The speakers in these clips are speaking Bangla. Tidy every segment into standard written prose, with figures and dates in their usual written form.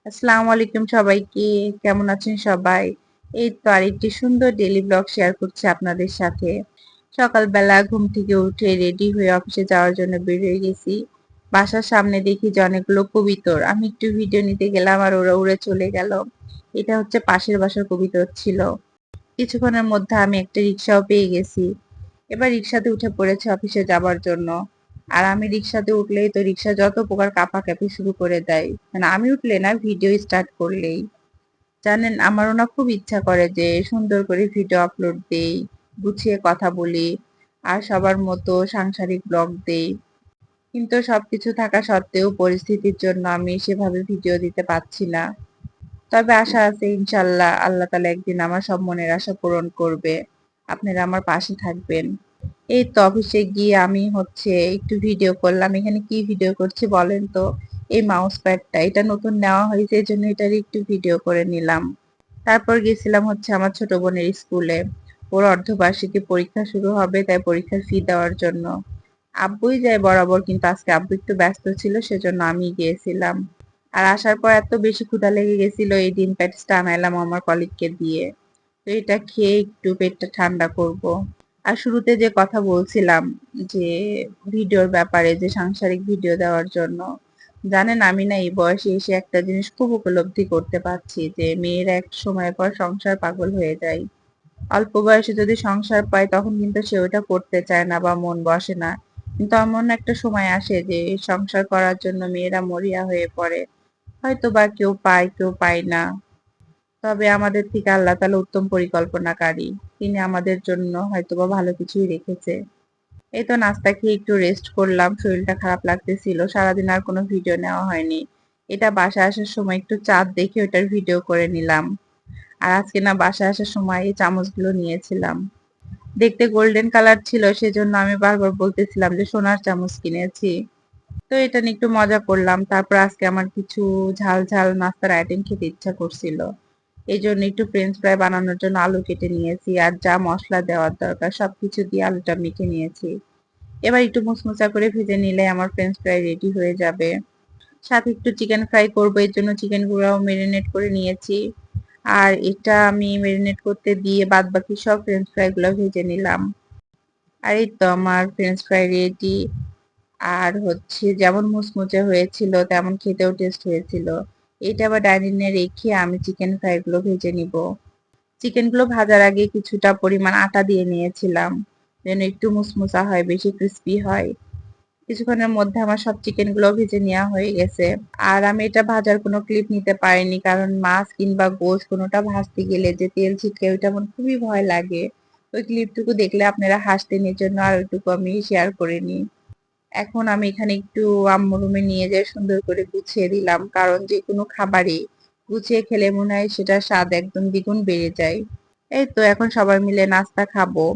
আসসালামু আলাইকুম সবাইকে। কেমন আছেন সবাই? এই তো আরেকটি সুন্দর ডেইলি ব্লগ শেয়ার করছি আপনাদের সাথে। সকালবেলা ঘুম থেকে উঠে রেডি হয়ে অফিসে যাওয়ার জন্য বের হয়ে গেছি। বাসার সামনে দেখি যে অনেকগুলো কবুতর। আমি একটু ভিডিও নিতে গেলাম আর ওরা উড়ে চলে গেল। এটা হচ্ছে পাশের বাসার কবুতর ছিল। কিছুক্ষণের মধ্যে আমি একটা রিক্সাও পেয়ে গেছি। এবার রিক্সাতে উঠে পড়েছে অফিসে যাবার জন্য। আর আমি রিক্সাতে উঠলেই তো রিক্সা যত প্রকার কাঁপাকাঁপি শুরু করে দেয়। মানে আমি উঠলে না, ভিডিও স্টার্ট করলেই। জানেন, আমারও না খুব ইচ্ছা করে যে সুন্দর করে ভিডিও আপলোড দেই, গুছিয়ে কথা বলি, আর সবার মতো সাংসারিক ব্লগ দেই। কিন্তু সবকিছু থাকা সত্ত্বেও পরিস্থিতির জন্য আমি সেভাবে ভিডিও দিতে পারছি না। তবে আশা আছে ইনশাল্লাহ আল্লাহ তাআলা একদিন আমার সব মনের আশা পূরণ করবে। আপনারা আমার পাশে থাকবেন। এই তো অফিসে গিয়ে আমি হচ্ছে একটু ভিডিও করলাম। এখানে কি ভিডিও করছি বলেন তো? এই মাউস প্যাডটা, এটা নতুন নেওয়া হয়েছে, এই জন্য এটার একটু ভিডিও করে নিলাম। তারপর গেছিলাম হচ্ছে আমার ছোট বোনের স্কুলে। ওর অর্ধবার্ষিকী পরীক্ষা শুরু হবে, তাই পরীক্ষার ফি দেওয়ার জন্য। আব্বুই যায় বরাবর, কিন্তু আজকে আব্বু একটু ব্যস্ত ছিল, সেজন্য আমি গিয়েছিলাম। আর আসার পর এত বেশি ক্ষুধা লেগে গেছিল, এই ডিম প্যাটিসটা আনাইলাম আমার কলিগকে দিয়ে। তো এটা খেয়ে একটু পেটটা ঠান্ডা করব। আর শুরুতে যে কথা বলছিলাম যে ভিডিওর ব্যাপারে, যে সাংসারিক ভিডিও দেওয়ার জন্য, জানেন আমি না এই বয়সে এসে একটা জিনিস খুব উপলব্ধি করতে পারছি যে মেয়েরা এক সময় পর সংসার পাগল হয়ে যায়। অল্প বয়সে যদি সংসার পায় তখন কিন্তু সে ওটা করতে চায় না বা মন বসে না। কিন্তু এমন একটা সময় আসে যে সংসার করার জন্য মেয়েরা মরিয়া হয়ে পড়ে। হয়তো বা কেউ পায়, কেউ পায় না। তবে আমাদের থেকে আল্লাহ তাআলা উত্তম পরিকল্পনাকারী। তিনি আমাদের জন্য হয়তোবা ভালো কিছুই রেখেছে। এই তো নাস্তা খেয়ে একটু রেস্ট করলাম, শরীরটা খারাপ লাগতেছিল, সারাদিন আর কোনো ভিডিও নেওয়া হয়নি। এটা বাসায় আসার সময় একটু চাঁদ দেখে ওটার ভিডিও করে নিলাম। আর আজকে না বাসায় আসার সময় এই চামচগুলো নিয়েছিলাম। দেখতে গোল্ডেন কালার ছিল, সেজন্য আমি বারবার বলতেছিলাম যে সোনার চামচ কিনেছি। তো এটা নিয়ে একটু মজা করলাম। তারপর আজকে আমার কিছু ঝাল ঝাল নাস্তার আইটেম খেতে ইচ্ছা করছিল, এই জন্য একটু ফ্রেঞ্চ ফ্রাই বানানোর জন্য আলু কেটে নিয়েছি, আর যা মশলা দেওয়ার দরকার সবকিছু দিয়ে আলুটা মেখে নিয়েছি। এবার একটু মুচমুচা করে ভেজে নিলে আমার ফ্রেঞ্চ ফ্রাই রেডি হয়ে যাবে। সাথে একটু চিকেন ফ্রাই করবো, এর জন্য চিকেন গুঁড়াও মেরিনেট করে নিয়েছি। আর এটা আমি মেরিনেট করতে দিয়ে বাদ বাকি সব ফ্রেঞ্চ ফ্রাই গুলো ভেজে নিলাম। আর এই তো আমার ফ্রেঞ্চ ফ্রাই রেডি। আর হচ্ছে যেমন মুচমুচে হয়েছিল তেমন খেতেও টেস্ট হয়েছিল। এটা আবার ডাইনিং এ রেখে আমি চিকেন ফ্রাই গুলো ভেজে নিব। চিকেন গুলো ভাজার আগে কিছুটা পরিমাণ আটা দিয়ে নিয়েছিলাম, যেন একটু মুচমুচা হয়, বেশি ক্রিস্পি হয়। কিছুক্ষণের মধ্যে আমার সব চিকেন গুলো ভেজে নেওয়া হয়ে গেছে। আর আমি এটা ভাজার কোনো ক্লিপ নিতে পারিনি, কারণ মাছ কিংবা গোশ কোনোটা ভাজতে গেলে যে তেল ছিটকে, ওইটা আমার খুবই ভয় লাগে। ওই ক্লিপটুকু দেখলে আপনারা হাসতেন, এর জন্য আর ওইটুকু আমি শেয়ার করিনি। এখন আমি এখানে একটু আম্মু রুমে নিয়ে যেয়ে সুন্দর করে গুছিয়ে দিলাম, কারণ যে কোনো খাবারই গুছিয়ে খেলে মনে হয় সেটার স্বাদ একদম দ্বিগুণ বেড়ে যায়। এই তো এখন সবাই মিলে নাস্তা খাবো।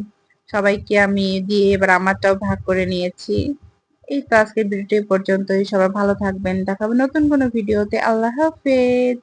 সবাইকে আমি দিয়ে এবার আমারটাও ভাগ করে নিয়েছি। এই তো আজকের ভিডিওটি এ পর্যন্তই। সবাই ভালো থাকবেন, দেখা হবে নতুন কোনো ভিডিওতে। আল্লাহ হাফেজ।